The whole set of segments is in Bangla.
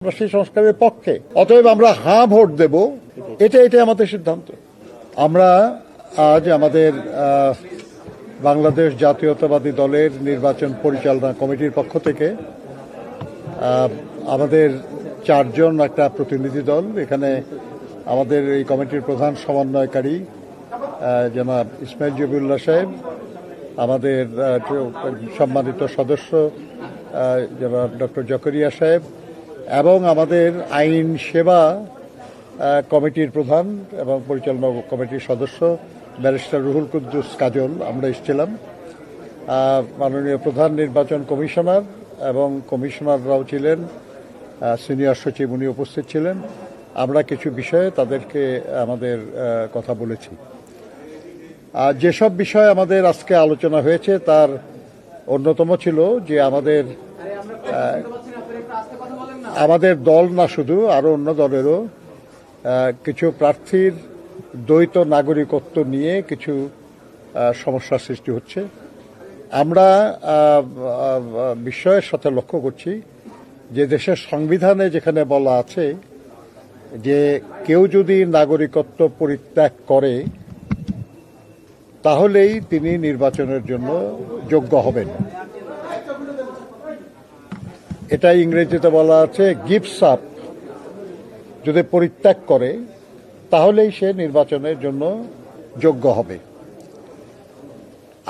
সেই সংস্কারের পক্ষে, অতএব আমরা হাঁ ভোট দেব, এটাই আমাদের সিদ্ধান্ত। আমরা আজ আমাদের বাংলাদেশ জাতীয়তাবাদী দলের নির্বাচন পরিচালনা কমিটির পক্ষ থেকে আমাদের 4 জন একটা প্রতিনিধি দল, এখানে আমাদের এই কমিটির প্রধান সমন্বয়কারী জনাব ইসমাইল জবিউল্লাহ সাহেব, আমাদের সম্মানিত সদস্য জনাব ডক্টর জকরিয়া সাহেব, এবং আমাদের আইন সেবা কমিটির প্রধান এবং পরিচালনা কমিটির সদস্য ব্যারিস্টার রুহুল কুদ্দুস কাজল, আমরা এসেছিলাম। মাননীয় প্রধান নির্বাচন কমিশনার এবং কমিশনাররাও ছিলেন, সিনিয়র সচিব উনি উপস্থিত ছিলেন। আমরা কিছু বিষয়ে তাদেরকে আমাদের কথা বলেছি। যেসব বিষয় আমাদের আজকে আলোচনা হয়েছে তার অন্যতম ছিল যে আমাদের দল না শুধু, আরও অন্য দলেরও কিছু প্রার্থীর দ্বৈত নাগরিকত্ব নিয়ে কিছু সমস্যার সৃষ্টি হচ্ছে। আমরা বিষয়ের সাথে লক্ষ্য করছি যে দেশের সংবিধানে যেখানে বলা আছে যে কেউ যদি নাগরিকত্ব পরিত্যাগ করে তাহলেই তিনি নির্বাচনের জন্য যোগ্য হবেন। এটা ইংরেজিতে বলা আছে গিভস আপ, যদি পরিত্যাগ করে তাহলেই সে নির্বাচনের জন্য যোগ্য হবে।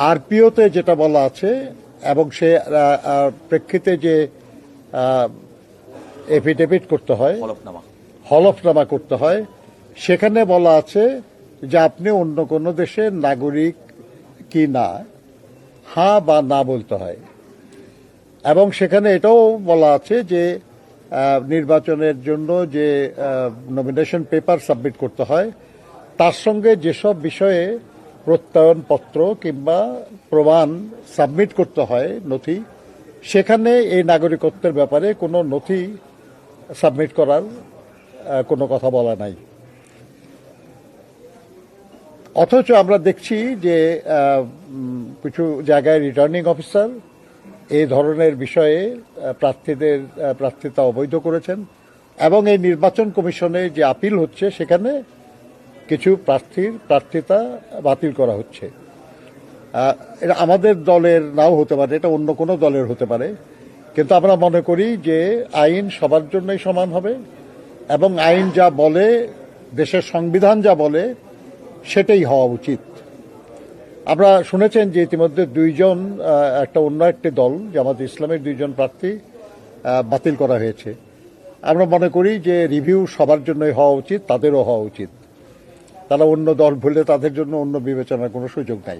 আরপিওতে যেটা বলা আছে এবং সে প্রেক্ষিতে যে এফিডেভিট করতে হয়, হলফনামা করতে হয়, সেখানে বলা আছে যে আপনি অন্য কোনো দেশের নাগরিক কি না, হ্যাঁ বা না বলতে হয়। এবং সেখানে এটাও বলা আছে যে নির্বাচনের জন্য যে নমিনেশন পেপার সাবমিট করতে হয় তার সঙ্গে যেসব বিষয়ে প্রত্যয়নপত্র কিংবা প্রমাণ সাবমিট করতে হয়, নথি, সেখানে এই নাগরিকত্বের ব্যাপারে কোনো নথি সাবমিট করার কোনো কথা বলা নাই। অথচ আমরা দেখছি যে কিছু জায়গায় রিটার্নিং অফিসার এই ধরনের বিষয়ে প্রার্থিতা অবৈধ করেছেন এবং এই নির্বাচন কমিশনে যে আপিল হচ্ছে সেখানে কিছু প্রার্থিতা বাতিল করা হচ্ছে। এটা আমাদের দলের নাও হতে পারে, এটা অন্য কোনো দলের হতে পারে, কিন্তু আমরা মনে করি যে আইন সবার জন্যই সমান হবে এবং আইন যা বলে, দেশের সংবিধান যা বলে সেটাই হওয়া উচিত। আমরা শুনেছেন যে ইতিমধ্যে 2 জন অন্য একটি দল জামাত ইসলামের 2 জন প্রার্থী বাতিল করা হয়েছে। আমরা মনে করি যে রিভিউ সবার জন্যই হওয়া উচিত, তাদেরও হওয়া উচিত। তারা অন্য দল ভুলে তাদের জন্য অন্য বিবেচনার কোনো সুযোগ নাই।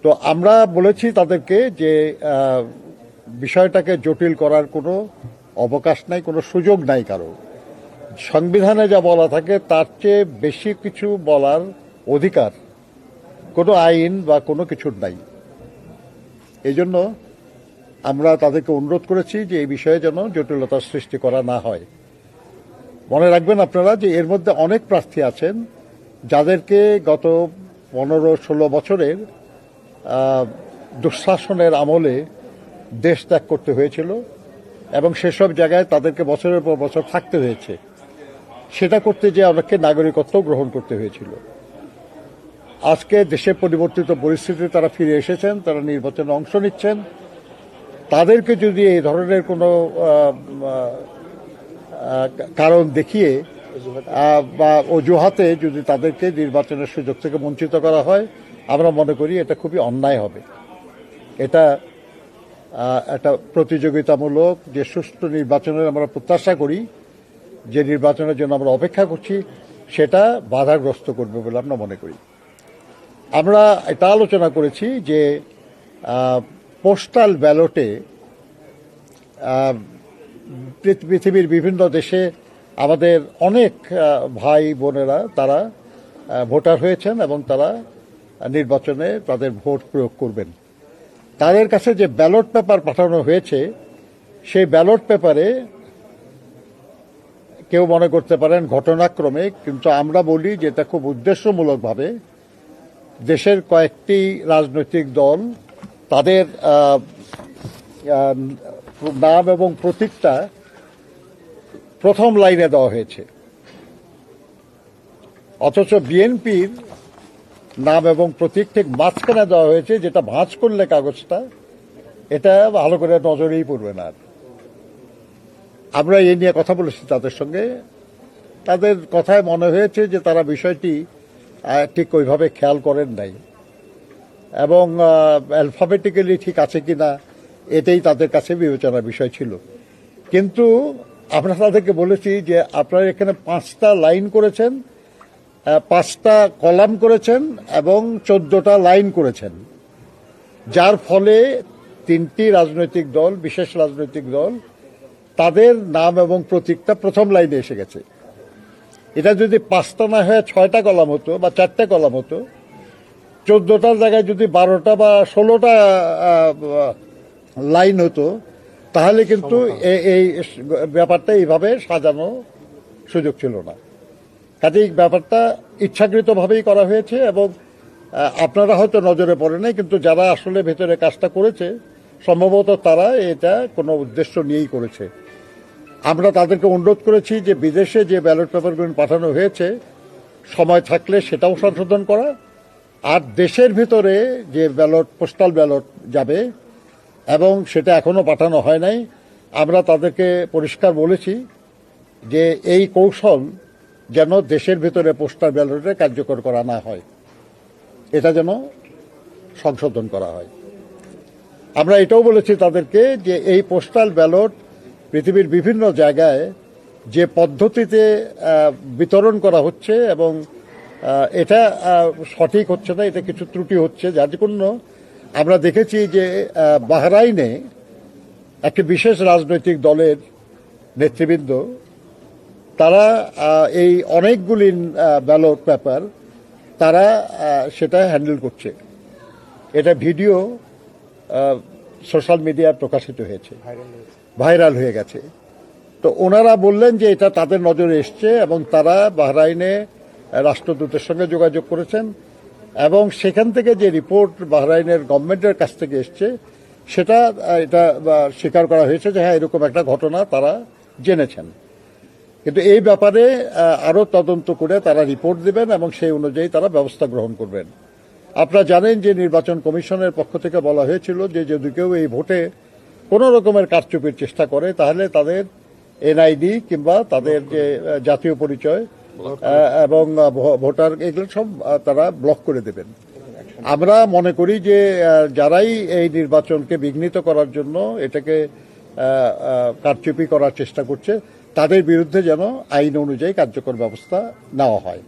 তো আমরা বলেছি তাদেরকে যে বিষয়টাকে জটিল করার কোনো অবকাশ নাই, কোনো সুযোগ নাই কারো। সংবিধানে যা বলা থাকে তার চেয়ে বেশি কিছু বলার অধিকার কোনো আইন বা কোনো কিছুর নাই। এই জন্য আমরা তাদেরকে অনুরোধ করেছি যে এই বিষয়ে যেন জটিলতার সৃষ্টি করা না হয়। মনে রাখবেন আপনারা যে এর মধ্যে অনেক প্রার্থী আছেন যাদেরকে গত 15-16 বছরের দুঃশাসনের আমলে দেশ ত্যাগ করতে হয়েছিল এবং সেসব জায়গায় তাদেরকে বছরের পর বছর থাকতে হয়েছে। সেটা করতে যে অনেককে নাগরিকত্ব গ্রহণ করতে হয়েছিল। আজকে দেশে পরিবর্তিত পরিস্থিতি তারা ফিরে এসেছেন, তারা নির্বাচনে অংশ নিচ্ছেন। তাদেরকে যদি এই ধরনের কোনো কারণ দেখিয়ে বা অজুহাতে যদি তাদেরকে নির্বাচনের সুযোগ থেকে বঞ্চিত করা হয়, আমরা মনে করি এটা খুবই অন্যায় হবে। এটা একটা প্রতিযোগিতামূলক যে সুষ্ঠু নির্বাচনের আমরা প্রত্যাশা করি, যে নির্বাচনের জন্য আমরা অপেক্ষা করছি, সেটা বাধাগ্রস্ত করবে বলে আমরা মনে করি। আমরা এটা আলোচনা করেছি যে পোস্টাল ব্যালটে পৃথিবীর বিভিন্ন দেশে আমাদের অনেক ভাই বোনেরা তারা ভোটার হয়েছেন এবং তারা নির্বাচনে তাদের ভোট প্রয়োগ করবেন। তাদের কাছে যে ব্যালট পেপার পাঠানো হয়েছে সেই ব্যালট পেপারে কেউ মনে করতে পারেন ঘটনাক্রমে, কিন্তু আমরা বলি যে এটা খুব উদ্দেশ্যমূলকভাবে দেশের কয়েকটি রাজনৈতিক দল তাদের নাম এবং প্রতীকটা প্রথম লাইনে দেওয়া হয়েছে, অথচ বিএনপির নাম এবং প্রতীক ঠিক মাঝখানে দেওয়া হয়েছে, যেটা ভাঁজ করলে কাগজটা এটা ভালো করে নজরেই পড়বে না। আমরা এই নিয়ে কথা বলেছি তাদের সঙ্গে, তাদের কথায় মনে হয়েছে যে তারা বিষয়টি ঠিক ওইভাবে খেয়াল করেন নাই এবং অ্যালফাবেটিক্যালি ঠিক আছে কিনা এটাই তাদের কাছে বিবেচনার বিষয় ছিল। কিন্তু আমরা তাদেরকে বলেছি যে আপনারা এখানে 5টা লাইন করেছেন, 5টা কলাম করেছেন এবং 14টা লাইন করেছেন, যার ফলে 3টি রাজনৈতিক দল, বিশেষ রাজনৈতিক দল, তাদের নাম এবং প্রতীকটা প্রথম লাইনে এসে গেছে। এটা যদি 5টা না হয়ে 6টা কলাম হতো বা 4টে কলাম হতো, 14টার জায়গায় যদি 12টা বা 16টা লাইন হতো, তাহলে কিন্তু এই ব্যাপারটা এইভাবে সাজানো সুযোগ ছিল না। কাজেই ব্যাপারটা ইচ্ছাকৃতভাবেই করা হয়েছে এবং আপনারা হয়তো নজরে পড়ে নাই, কিন্তু যারা আসলে ভেতরে কাজটা করেছে সম্ভবত তারা এটা কোনো উদ্দেশ্য নিয়েই করেছে। আমরা তাদেরকে অনুরোধ করেছি যে বিদেশে যে ব্যালট পেপারগুলো পাঠানো হয়েছে সময় থাকলে সেটাও সংশোধন করা, আর দেশের ভিতরে যে ব্যালট, পোস্টাল ব্যালট যাবে এবং সেটা এখনো পাঠানো হয় নাই, আমরা তাদেরকে পরিষ্কার বলেছি যে এই কৌশল যেন দেশের ভিতরে পোস্টাল ব্যালটে কার্যকর করা না হয়, এটা যেন সংশোধন করা হয়। আমরা এটাও বলেছি তাদেরকে যে এই পোস্টাল ব্যালট পৃথিবীর বিভিন্ন জায়গায় যে পদ্ধতিতে বিতরণ করা হচ্ছে এবং এটা সঠিক হচ্ছে না, এটা কিছু ত্রুটি হচ্ছে, যার জন্য আমরা দেখেছি যে বাহরাইনে একটি বিশেষ রাজনৈতিক দলের নেতৃবৃন্দ তারা এই অনেকগুলি ব্যালট পেপার তারা সেটা হ্যান্ডেল করছে। এটা ভিডিও সোশ্যাল মিডিয়ায় প্রকাশিত হয়েছে, ভাইরাল হয়ে গেছে। তো ওনারা বললেন যে এটা তাদের নজরে এসছে এবং তারা বাহরাইনে রাষ্ট্রদূতের সঙ্গে যোগাযোগ করেছেন এবং সেখান থেকে যে রিপোর্ট বাহরাইনের গভর্নমেন্টের কাছ থেকে এসছে সেটা এটা স্বীকার করা হয়েছে যে হ্যাঁ এরকম একটা ঘটনা তারা জেনেছেন। কিন্তু এই ব্যাপারে আরও তদন্ত করে তারা রিপোর্ট দেবেন এবং সেই অনুযায়ী তারা ব্যবস্থা গ্রহণ করবেন। আপনারা জানেন যে নির্বাচন কমিশনের পক্ষ থেকে বলা হয়েছিল যে যদি কেউ এই ভোটে কোনো রকমের কারচুপির চেষ্টা করে তাহলে তাদের এনআইডি কিংবা তাদের যে জাতীয় পরিচয় এবং ভোটার এগুলো সব তারা ব্লক করে দেবেন। আমরা মনে করি যে যারাই এই নির্বাচনকে বিঘ্নিত করার জন্য এটাকে কারচুপি করার চেষ্টা করছে তাদের বিরুদ্ধে যেন আইন অনুযায়ী কার্যকর ব্যবস্থা নেওয়া হয়।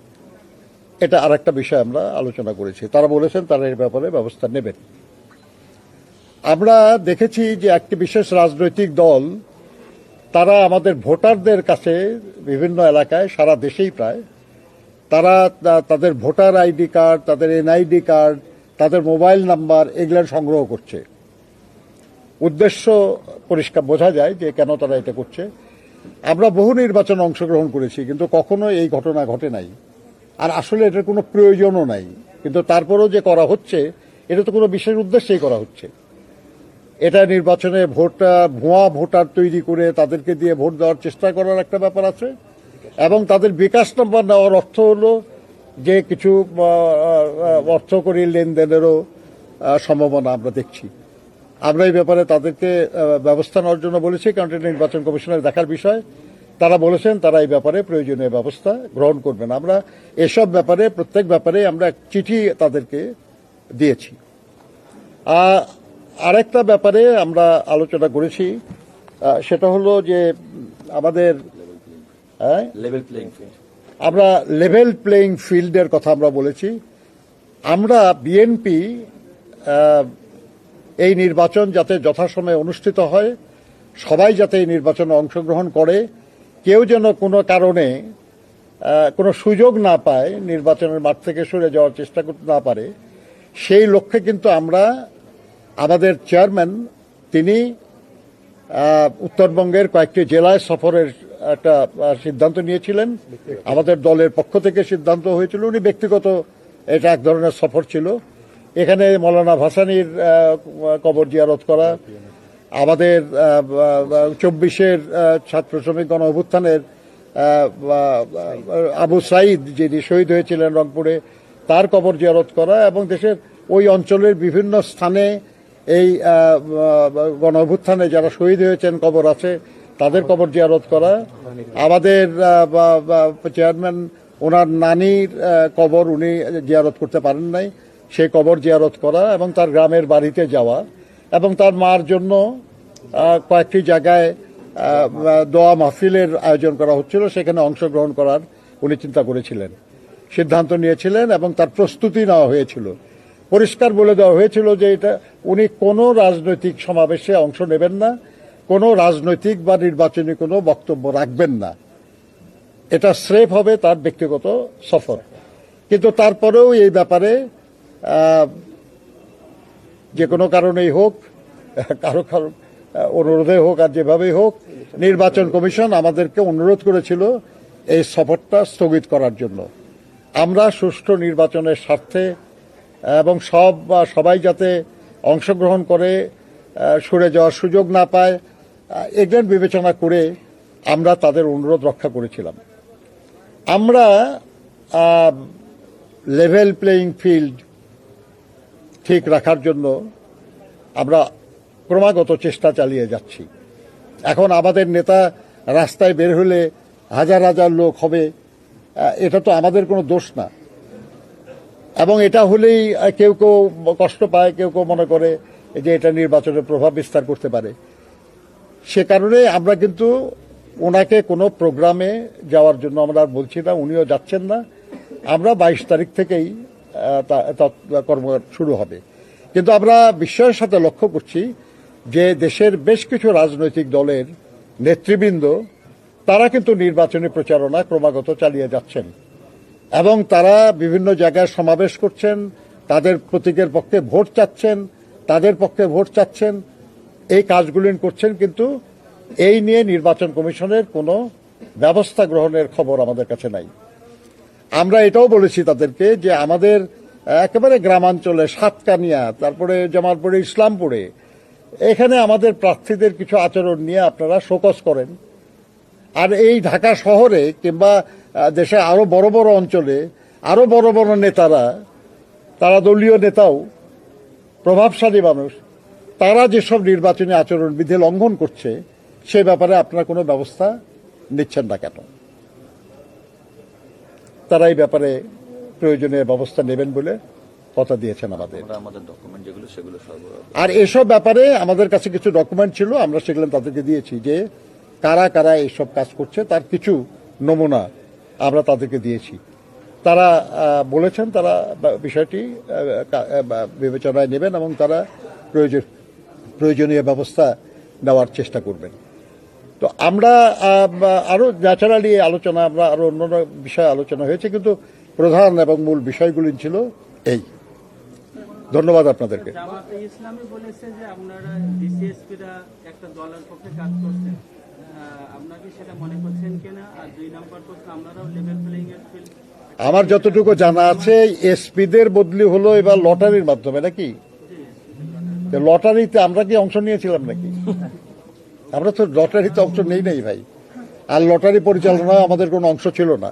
এটা আরেকটা বিষয় আমরা আলোচনা করেছি, তারা বলেছেন তারা এর ব্যাপারে ব্যবস্থা নেবেন। আমরা দেখেছি যে একটি বিশেষ রাজনৈতিক দল তারা আমাদের ভোটারদের কাছে বিভিন্ন এলাকায় সারা দেশেই প্রায় তারা তাদের ভোটার আইডি কার্ড, তাদের এনআইডি কার্ড, তাদের মোবাইল নাম্বার এগুলো সংগ্রহ করছে। উদ্দেশ্য পরিষ্কার বোঝা যায় যে কেন তারা এটা করছে। আমরা বহু নির্বাচনে অংশগ্রহণ করেছি কিন্তু কখনো এই ঘটনা ঘটে নাই, আর আসলে এটার কোনো প্রয়োজনও নাই, কিন্তু তারপরেও যে করা হচ্ছে এটা তো কোনো বিশেষ উদ্দেশ্যেই করা হচ্ছে। এটা নির্বাচনে ভুয়া ভোটার তৈরি করে তাদেরকে দিয়ে ভোট দেওয়ার চেষ্টা করার একটা ব্যাপার আছে এবং তাদের বিকাশ নম্বর নেওয়ার অর্থ হলো যে কিছু অর্থকরী লেনদেনেরও সম্ভাবনা আমরা দেখছি। আমরা এই ব্যাপারে তাদেরকে ব্যবস্থা নেওয়ার জন্য বলেছি, কারণ এটা নির্বাচন কমিশনের দেখার বিষয়। তারা বলেছেন তারা এই ব্যাপারে প্রয়োজনীয় ব্যবস্থা গ্রহণ করবেন। আমরা এসব ব্যাপারে প্রত্যেক ব্যাপারে আমরা চিঠি তাদেরকে দিয়েছি। আরেকটা ব্যাপারে আমরা আলোচনা করেছি, সেটা হলো যে আমাদের আমরা লেভেল প্লেইং ফিল্ডের কথা আমরা বলেছি। আমরা বিএনপি এই নির্বাচন যাতে যথাসময়ে অনুষ্ঠিত হয়, সবাই যাতে এই নির্বাচনে অংশগ্রহণ করে, কেউ যেন কোনো কারণে কোনো সুযোগ না পায় নির্বাচনের মাঠ থেকে সরে যাওয়ার চেষ্টা করতে না পারে, সেই লক্ষ্যে কিন্তু আমরা আমাদের চেয়ারম্যান তিনি উত্তরবঙ্গের কয়েকটি জেলায় সফরের একটা সিদ্ধান্ত নিয়েছিলেন। আমাদের দলের পক্ষ থেকে সিদ্ধান্ত হয়েছিল, উনি ব্যক্তিগত এটা এক ধরনের সফর ছিল। এখানে মৌলানা ভাসানীর কবর জিয়ারত করা, আমাদের 24-এর ছাত্র শ্রমিক গণ অভ্যুত্থানের আবু সাইদ যিনি শহীদ হয়েছিলেন রংপুরে, তার কবর জিয়ারত করা এবং দেশের ওই অঞ্চলের বিভিন্ন স্থানে এই গণ অভ্যুত্থানে যারা শহীদ হয়েছেন কবর আছে তাদের কবর জিয়ারত করা, আমাদের চেয়ারম্যান ওনার নানির কবর উনি জিয়ারত করতে পারেন নাই, সেই কবর জিয়ারত করা এবং তার গ্রামের বাড়িতে যাওয়া এবং তার মার জন্য কয়েকটি জায়গায় দোয়া মাহফিলের আয়োজন করা হচ্ছিল, সেখানে অংশগ্রহণ করার উনি চিন্তা করেছিলেন, সিদ্ধান্ত নিয়েছিলেন এবং তার প্রস্তুতি নেওয়া হয়েছিল। পরিষ্কার বলে দেওয়া হয়েছিল যে এটা উনি কোনো রাজনৈতিক সমাবেশে অংশ নেবেন না, কোনো রাজনৈতিক বা নির্বাচনী কোনো বক্তব্য রাখবেন না, এটা স্রেফ হবে তার ব্যক্তিগত সফর। কিন্তু তারপরেও এই ব্যাপারে যে কোনো কারণেই হোক, কারো অনুরোধে হোক আর যেভাবেই হোক, নির্বাচন কমিশন আমাদেরকে অনুরোধ করেছিল এই সফরটা স্থগিত করার জন্য। আমরা সুষ্ঠু নির্বাচনের স্বার্থে এবং সবাই যাতে অংশগ্রহণ করে সরে যাওয়ার সুযোগ না পায়, এগুলো বিবেচনা করে আমরা তাদের অনুরোধ রক্ষা করেছিলাম। আমরা লেভেল প্লেয়িং ফিল্ড ঠিক রাখার জন্য আমরা ক্রমাগত চেষ্টা চালিয়ে যাচ্ছি। এখন আমাদের নেতা রাস্তায় বের হলে হাজার হাজার লোক হবে, এটা তো আমাদের কোনো দোষ না, এবং এটা হলেই কেউ কেউ কষ্ট পায়, কেউ কেউ মনে করে যে এটা নির্বাচনের প্রভাব বিস্তার করতে পারে। সে কারণে আমরা কিন্তু ওনাকে কোনো প্রোগ্রামে যাওয়ার জন্য আমরা আর বলছি না, উনিও যাচ্ছেন না। আমরা 22 তারিখ থেকেই কর্মকাণ্ড শুরু হবে। কিন্তু আমরা বিস্ময়ের সাথে লক্ষ্য করছি যে দেশের বেশ কিছু রাজনৈতিক দলের নেতৃবৃন্দ তারা কিন্তু নির্বাচনী প্রচারণা ক্রমাগত চালিয়ে যাচ্ছেন এবং তারা বিভিন্ন জায়গায় সমাবেশ করছেন, তাদের প্রতীকের পক্ষে ভোট চাচ্ছেন, তাদের পক্ষে ভোট চাচ্ছেন, এই কাজগুলি করছেন, কিন্তু এই নিয়ে নির্বাচন কমিশনের কোনো ব্যবস্থা গ্রহণের খবর আমাদের কাছে নাই। আমরা এটাও বলেছি তাদেরকে যে আমাদের একেবারে গ্রামাঞ্চলে সাতকানিয়া, তারপরে জামালপুরে, ইসলামপুরে, এখানে আমাদের প্রার্থীদের কিছু আচরণ নিয়ে আপনারা শোকজ করেন, আর এই ঢাকা শহরে কিংবা দেশে আরো বড় বড় অঞ্চলে আরো বড় বড় নেতারা, তারা দলীয় নেতাও, প্রভাবশালী মানুষ, তারা যেসব নির্বাচনী আচরণবিধি লঙ্ঘন করছে সে ব্যাপারে আপনারা কোনো ব্যবস্থা নিচ্ছেন না কেন? তারা এই ব্যাপারে প্রয়োজনীয় ব্যবস্থা নেবেন বলে কথা দিয়েছেন আমাদের। আর এসব ব্যাপারে আমাদের কাছে কিছু ডকুমেন্ট ছিল, আমরা সেগুলো তাদেরকে দিয়েছি যে কারা কারা এইসব কাজ করছে তার কিছু নমুনা আমরা তাদেরকে দিয়েছি। তারা বলেছেন তারা বিষয়টি বিবেচনায় নেবেন এবং তারা প্রয়োজনীয় ব্যবস্থা নেওয়ার চেষ্টা করবেন। তো আমরা আরো ন্যাচারালি আলোচনা, আমরা আরো অন্যান্য বিষয়ে আলোচনা হয়েছে, কিন্তু প্রধান এবং মূল বিষয়গুলি ছিল এই। ধন্যবাদ আপনাদেরকে। জামাতে ইসলামী বলেছে যে আপনারা ডিসিএসপিরা একটা দলের পক্ষে কাজ করছেন, আপনারা কি সেটা মনে করছেন কিনা? আর 2 নম্বর প্রশ্ন, আপনারাও লেভেল প্লেইং এর ফিল্ড? আমার যতটুকু জানা আছে এসপিদের বদলি হলো এবার লটারির মাধ্যমে, নাকি? লটারিতে আমরা কি অংশ নিয়েছিলাম নাকি? আমরা তো লটারিতে অংশ নেই নাই ভাই, আর লটারি পরিচালনায় আমাদের কোনো অংশ ছিল না।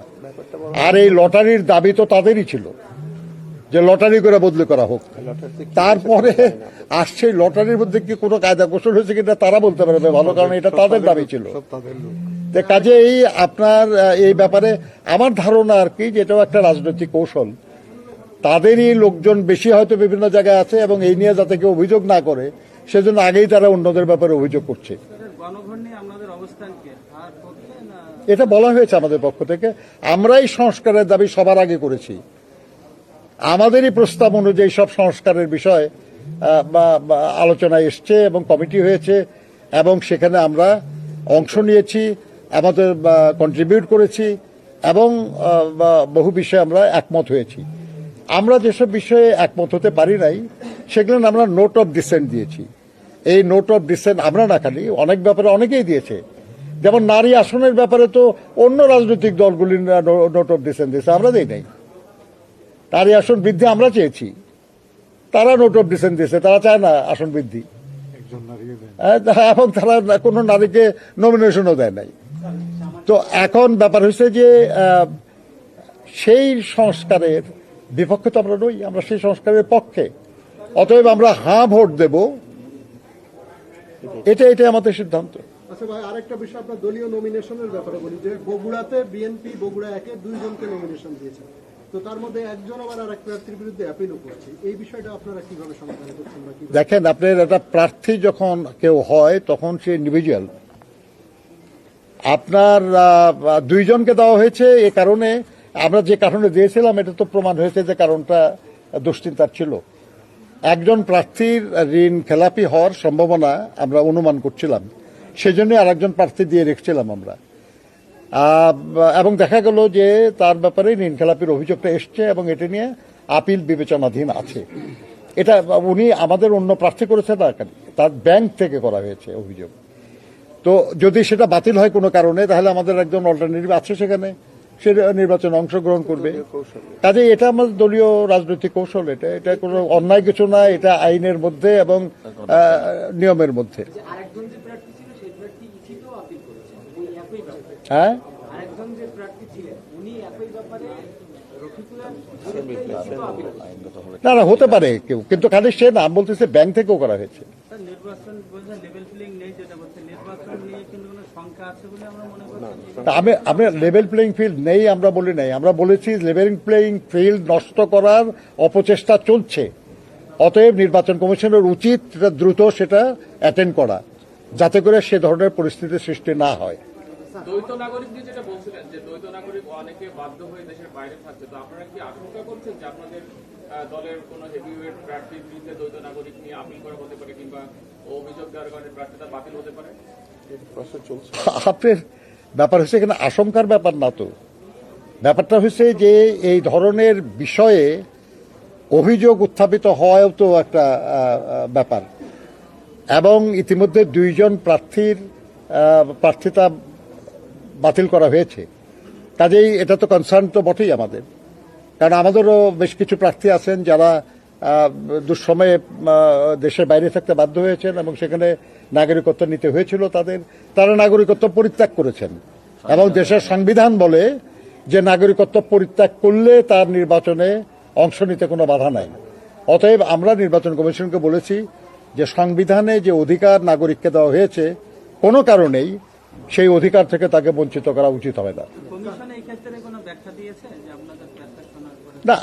আর এই লটারির দাবি তো তাদেরই ছিল যে লটারি করে বদলি করা হোক। তারপরে আসছে লটারির মধ্যে কি কোনো কায়দা কৌশল হয়েছে কিনা তারা বলতে পারবে ভালো, কারণ এটা তাদের দাবি ছিল। কাজেই আপনার এই ব্যাপারে আমার ধারণা আর কি, যেটাও একটা রাজনৈতিক কৌশল, তাদেরই লোকজন বেশি হয়তো বিভিন্ন জায়গায় আছে এবং এই নিয়ে যাতে কেউ অভিযোগ না করে সেজন্য আগেই তারা অন্যদের ব্যাপারে অভিযোগ করছে। এটা বলা হয়েছে আমাদের পক্ষ থেকে, আমরাই সংস্কারের দাবি সবার আগে করেছি। আমাদেরই প্রস্তাব অনুযায়ী সব সংস্কারের বিষয় আলোচনায় এসছে এবং কমিটি হয়েছে এবং সেখানে আমরা অংশ নিয়েছি, আমাদের কন্ট্রিবিউট করেছি এবং বহু বিষয়ে আমরা একমত হয়েছি। আমরা যেসব বিষয়ে একমত হতে পারি নাই সেগুলো আমরা নোট অফ ডিসেন্ট দিয়েছি। এই নোট অফ ডিসেন্ট আমরা না, খালি অনেক ব্যাপারে অনেকেই দিয়েছে। যেমন নারী আসনের ব্যাপারে তো অন্য রাজনৈতিক দলগুলি নোট অফ ডিসেন্ট দিয়েছে, আমরা দেই নাই। নারী আসন বৃদ্ধি আমরা চেয়েছি, তারা নোট অফ ডিসেন্ট দিয়েছে, তারা চায় না আসন বৃদ্ধি। এবং তারা কোনো নারীকে নমিনেশনও দেয় নাই। তো এখন ব্যাপার হয়েছে যে সেই সংস্কারের বিপক্ষে তো আমরা নই, আমরা সেই সংস্কারের পক্ষে। অতএব আমরা হাঁ ভোট দেব, এটাই আমাদের সিদ্ধান্ত। আচ্ছা ভাই, আরেকটা বিষয় আপনার দলীয় নমিনেশনের ব্যাপারে বলি, যে বগুড়াতে বিএনপি বগুড়া একে 2 জনকে নমিনেশন দিয়েছে, তো তার মধ্যে একজন আবার আরেক প্রার্থীর বিরুদ্ধে অ্যাপিলও করছে। এই বিষয়টা আপনারা কিভাবে সমাধান করছেন বা কিভাবে? দেখেন, আপনার একটা প্রার্থী যখন কেউ হয় তখন সে ইন্ডিভিজুয়াল। আপনার 2 জনকে দেওয়া হয়েছে এ কারণে, আমরা যে কারণে দিয়েছিলাম এটা তো প্রমাণ হয়েছে যে কারণটা দুশ্চিন্তার ছিল। একজন প্রার্থীর ঋণ খেলাপি হওয়ার সম্ভাবনা আমরা অনুমান করছিলাম, সেজন্য আরেকজন প্রার্থী দিয়ে রেখেছিলাম আমরা। এবং দেখা গেল যে তার ব্যাপারে ঋণ খেলাপির অভিযোগটা এসছে এবং এটা নিয়ে আপিল বিবেচনাধীন আছে। এটা উনি আমাদের অন্য প্রার্থী করেছে না, তার ব্যাংক থেকে করা হয়েছে অভিযোগ। তো যদি সেটা বাতিল হয় কোনো কারণে, তাহলে আমাদের একজন অল্টারনেটিভ আছে সেখানে, সে নির্বাচনে অংশগ্রহণ করবে। কাজে এটা আমাদের দলীয় রাজনৈতিক কৌশল। এটা কোনো অন্যায় কিছু না, এটা আইনের মধ্যে এবং নিয়মের মধ্যে। আরেকজন যে প্রার্থী ছিল সেই প্রার্থী ইসিতেও আপিল করেছেন এই একই ব্যাপারে। হ্যাঁ, আরেকজন যে প্রার্থী ছিলেন উনি একই ব্যাপারে রফিকুলের বিরুদ্ধে ইসিতেও আপিল করেছেন। না হতে পারে কেউ, কিন্তু খালি সে নাম বলতেছে ব্যাংক থেকেও করা হয়েছে। স্যার, নির্বাচন বলছেন লেভেল প্লেইং নেই, যেটা বলছে নির্বাচন নিয়ে কিন্তু কোনো শঙ্কা আছে বলে আমরা মনে করছি। আমি লেভেল প্লেইং ফিল্ড নেই আমরা বলি নাই, আমরা বলেছি লেভেল প্লেইং ফিল্ড নষ্ট করার অপচেষ্টা চলছে। অতএব নির্বাচন কমিশনের উচিত দ্রুত সেটা অ্যাটেন্ড করা, যাতে করে সে ধরনের পরিস্থিতির সৃষ্টি না হয়। দ্বৈত নাগরিক নিয়ে যেটা বলছিলেন যে দ্বৈত নাগরিক অনেকে বাধ্য হয়ে দেশের বাইরে থাকছে, তো আপনারা কি আশঙ্কা করছেন যে আপনাদের দলের কোনো হেভিওয়েট প্রার্থীর বিরুদ্ধে দ্বৈত নাগরিক নিয়ে আপিল করা হতে পারে কিংবা অভিযোগ দেওয়ার কারণে প্রার্থীতা বাতিল হতে পারে? আপনার ব্যাপার হচ্ছে এখানে আশঙ্কার ব্যাপার না, তো ব্যাপারটা হচ্ছে যে এই ধরনের বিষয়ে অভিযোগ উত্থাপিত হওয়াও তো একটা ব্যাপার। এবং ইতিমধ্যে 2 জন প্রার্থীর প্রার্থিতা বাতিল করা হয়েছে। কাজেই এটা তো কনসার্ন তো বটেই আমাদের, কারণ আমাদেরও বেশ কিছু প্রার্থী আছেন যারা দুঃসময়ে দেশের বাইরে থাকতে বাধ্য হয়েছেন এবং সেখানে নাগরিকত্ব নিতে হয়েছিল তারা নাগরিকত্ব পরিত্যাগ করেছেন। এবং দেশের সংবিধান বলে যে নাগরিকত্ব পরিত্যাগ করলে তার নির্বাচনে অংশ নিতে কোনো বাধা নাই। অতএব আমরা নির্বাচন কমিশনকে বলেছি যে সংবিধানে যে অধিকার নাগরিককে দেওয়া হয়েছে, কোনো কারণেই সেই অধিকার থেকে তাকে বঞ্চিত করা উচিত হবে না। কমিশন এই ক্ষেত্রে কোনো ব্যাখ্যা দিয়েছে যে আপনাদের ব্যাখ্যা শোনার পরে? না,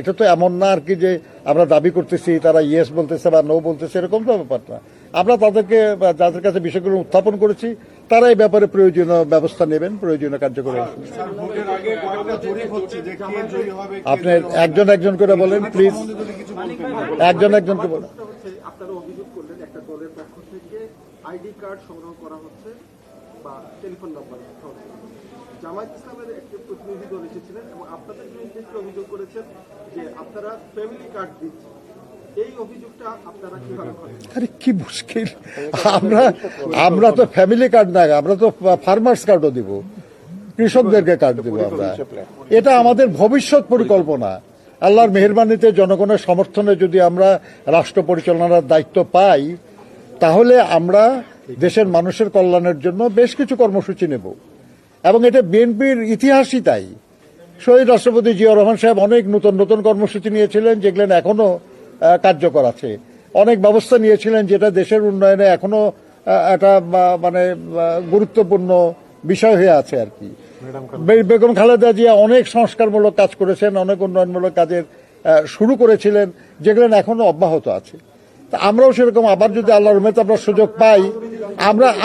এটা তো এমন না আর কি যে আমরা দাবি করতেছি তারা ইয়েস বলতেছে বা নো বলতেছে, এরকম তো ব্যাপার না। আমরা তাদেরকে যাদের কাছে বিষয়গুলো উত্থাপন করেছি তারা এই ব্যাপারে প্রয়োজনীয় ব্যবস্থা নেবেন, প্রয়োজনীয় কার্যকরী হবে। আপনার একজন করে বলেন প্লিজ, একজনকে বলেন। আপনারা অভিযোগ করলেন একটা দলের পক্ষ থেকে আইডি কার্ড সংগ্রহ করা হচ্ছে বা টেলিফোন নাম্বার। জামায়াত ইসলামের একটি প্রতিনিধি দল এসেছিলেন এবং আপনাদের বিরুদ্ধে অভিযোগ করেছেন যে আপনারা ফ্যামিলি কার্ড দিচ্ছেন। এই অভিযোগটা আপনারা কিভাবে করেন? আরে কি মুশকিল, আমরা তো ফ্যামিলি কার্ড না, আমরা তো ফার্মার্স কার্ডও দিব, কৃষকদেরকে কার্ড দিব আমরা। এটা আমাদের ভবিষ্যৎ পরিকল্পনা। আল্লাহর মেহেরবানিতে জনগণের সমর্থনে যদি আমরা রাষ্ট্র পরিচালনার দায়িত্ব পাই, তাহলে আমরা দেশের মানুষের কল্যাণের জন্য বেশ কিছু কর্মসূচি নেব। এবং এটা বিএনপির ইতিহাসই তাই। শহীদ রাষ্ট্রপতি জিয়াউর রহমান সাহেব অনেক নতুন কর্মসূচি নিয়েছিলেন, যেগুলো এখনো কার্যকর আছে। অনেক ব্যবস্থা নিয়েছিলেন যেটা দেশের উন্নয়নে এখনো একটা গুরুত্বপূর্ণ বিষয় হয়ে আছে আর কি। বেগম খালেদা জিয়া অনেক সংস্কারমূলক কাজ করেছেন, অনেক উন্নয়নমূলক কাজের শুরু করেছিলেন, যেগুলো এখনো অব্যাহত আছে। তা আমরাও সেরকম আবার যদি আল্লাহর রহমতে আমরা সুযোগ পাই,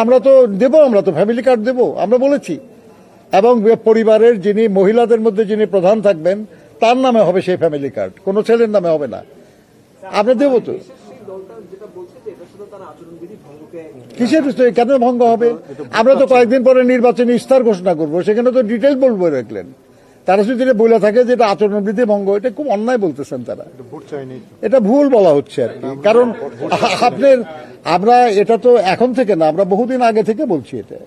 আমরা তো দেব, আমরা তো ফ্যামিলি কার্ড দেব, আমরা বলেছি। এবং পরিবারের যিনি মহিলাদের মধ্যে যিনি প্রধান থাকবেন তার নামে হবে সেই ফ্যামিলি কার্ড, কোনো ছেলের নামে হবে না। আমরা দেবো তো। কিসের কেন ভঙ্গ হবে? আমরা তো কয়েকদিন পরে নির্বাচনী ইস্তার ঘোষণা করবো, সেখানে তো ডিটেল বলবো রাখলেন। তারা যদি বলে থাকে যে এটা আচরণবিধি ভঙ্গ, এটা খুব অন্যায় বলতেছেন তারা, এটা ভুল বলা হচ্ছে আর কি। কারণ আমরা এটা তো এখন থেকে না, আমরা বহুদিন আগে থেকে বলছি এটা।